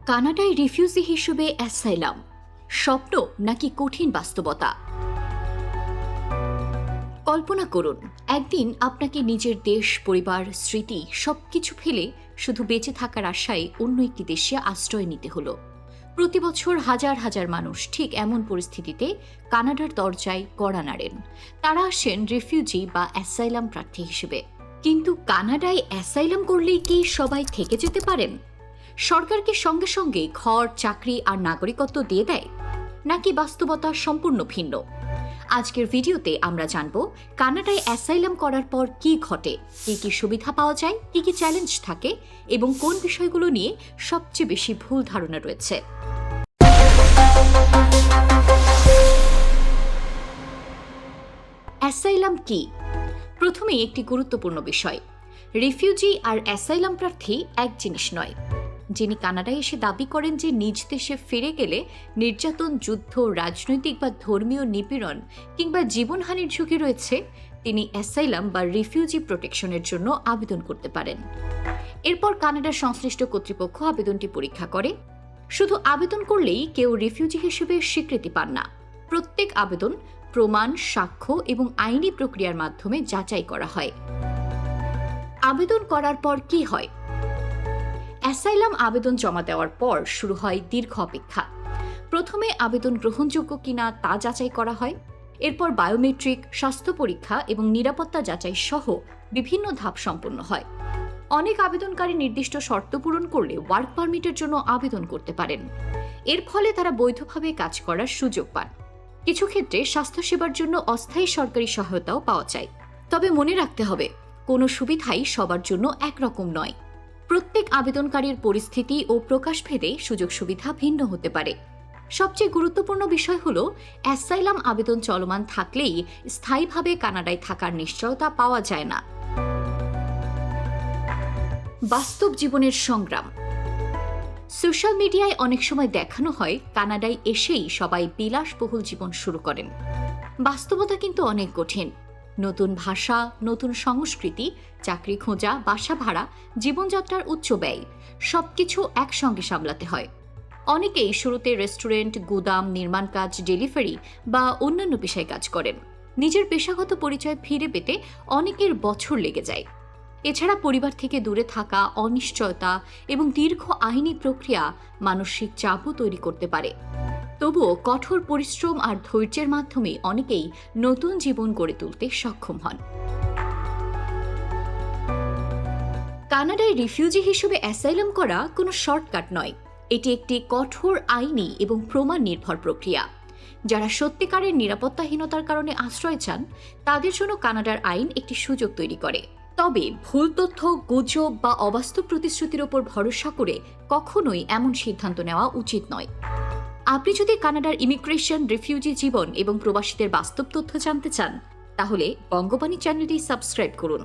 কানাডায় রিফিউজি হিসেবে অ্যাসাইলাম স্বপ্ন নাকি কঠিন বাস্তবতা? কল্পনা করুন, একদিন আপনাকে নিজের দেশ, পরিবার, স্মৃতি সবকিছু ফেলে শুধু বেঁচে থাকার আশায় অন্য একটি দেশে আশ্রয় নিতে হলো। প্রতি বছর হাজার হাজার মানুষ ঠিক এমন পরিস্থিতিতে কানাডার দরজায় কড়া নাড়েন। তারা আসেন রিফিউজি বা অ্যাসাইলাম প্রার্থী হিসেবে। কিন্তু কানাডায় অ্যাসাইলাম করলেই কি সবাই থেকে যেতে পারেন? সরকার কি সঙ্গে সঙ্গে ঘর, চাকরি আর নাগরিকত্ব দিয়ে দেয়, নাকি বাস্তবতা সম্পূর্ণ ভিন্ন? আজকের ভিডিওতে আমরা জানব কানাডায় অ্যাসাইলাম করার পর কি ঘটে, কি কি সুবিধা পাওয়া যায়, কি কি চ্যালেঞ্জ থাকে এবং কোন বিষয়গুলো নিয়ে সবচেয়ে বেশি ভুল ধারণা রয়েছে। অ্যাসাইলাম কি? প্রথমেই একটি গুরুত্বপূর্ণ বিষয়, রিফিউজি আর অ্যাসাইলাম প্রার্থী এক জিনিস নয়। যিনি কানাডায় এসে দাবি করেন যে নিজ দেশে ফিরে গেলে নির্যাতন, যুদ্ধ, রাজনৈতিক বা ধর্মীয় নিপীড়ন কিংবা জীবনহানির ঝুঁকি রয়েছে, তিনি অ্যাসাইলাম বা রিফিউজি প্রোটেকশনের জন্য আবেদন করতে পারেন। এরপর কানাডার সংশ্লিষ্ট কর্তৃপক্ষ আবেদনটি পরীক্ষা করে। শুধু আবেদন করলেই কেউ রিফিউজি হিসেবে স্বীকৃতি পান না। প্রত্যেক আবেদন প্রমাণ, সাক্ষ্য এবং আইনি প্রক্রিয়ার মাধ্যমে যাচাই করা হয়। আবেদন করার পর কি হয়? অ্যাসাইলাম আবেদন জমা দেওয়ার পর শুরু হয় দীর্ঘ অপেক্ষা। প্রথমে আবেদন গ্রহণযোগ্য কিনা তা যাচাই করা হয়। এরপর বায়োমেট্রিক, স্বাস্থ্য পরীক্ষা এবং নিরাপত্তা যাচাই সহ বিভিন্ন ধাপ সম্পন্ন হয়। অনেক আবেদনকারী নির্দিষ্ট শর্ত পূরণ করলে ওয়ার্ক পারমিটের জন্য আবেদন করতে পারেন। এর ফলে তারা বৈধভাবে কাজ করার সুযোগ পান। কিছু ক্ষেত্রে স্বাস্থ্যসেবার জন্য অস্থায়ী সরকারি সহায়তাও পাওয়া যায়। তবে মনে রাখতে হবে, কোনো সুবিধাই সবার জন্য একরকম নয়। প্রত্যেক আবেদনকারীর পরিস্থিতি ও প্রকাশভেদে সুযোগ সুবিধা ভিন্ন হতে পারে। সবচেয়ে গুরুত্বপূর্ণ বিষয় হল, অ্যাসাইলাম আবেদন চলমান থাকলেই স্থায়ীভাবে কানাডায় থাকার নিশ্চয়তা পাওয়া যায় না। বাস্তব জীবনের সংগ্রাম। সোশ্যাল মিডিয়ায় অনেক সময় দেখানো হয় কানাডায় এসেই সবাই বিলাসবহুল জীবন শুরু করেন। বাস্তবতা কিন্তু অনেক কঠিন। নতুন ভাষা, নতুন সংস্কৃতি, চাকরি খোঁজা, বাসা ভাড়া, জীবনযাত্রার উচ্চ ব্যয় সবকিছু একসঙ্গে সামলাতে হয়। অনেকেই শুরুতে রেস্টুরেন্ট, গুদাম, নির্মাণ কাজ, ডেলিভারি বা অন্যান্য পেশায় কাজ করেন। নিজের পেশাগত পরিচয় ফিরে পেতে অনেকের বছর লেগে যায়। এছাড়া পরিবার থেকে দূরে থাকা, অনিশ্চয়তা এবং দীর্ঘ আইনি প্রক্রিয়া মানসিক চাপও তৈরি করতে পারে। তবুও কঠোর পরিশ্রম আর ধৈর্যের মাধ্যমে অনেকেই নতুন জীবন গড়ে তুলতে সক্ষম হন। কানাডায় রিফিউজি হিসেবে অ্যাসাইলাম করা কোনো শর্টকাট নয়। এটি একটি কঠোর আইনি এবং প্রমাণ নির্ভর প্রক্রিয়া। যারা সত্যিকারের নিরাপত্তাহীনতার কারণে আশ্রয় চান, তাদের জন্য কানাডার আইন একটি সুযোগ তৈরি করে। তবে ভুল তথ্য, গুজব বা অবাস্তব প্রতিশ্রুতির ওপর ভরসা করে কখনোই এমন সিদ্ধান্ত নেওয়া উচিত নয়। আপনি যদি কানাডার ইমিগ্রেশন, রিফিউজি জীবন এবং প্রবাসীদের বাস্তব তথ্য জানতে চান, তাহলে বঙ্গবাণী চ্যানেলটি সাবস্ক্রাইব করুন।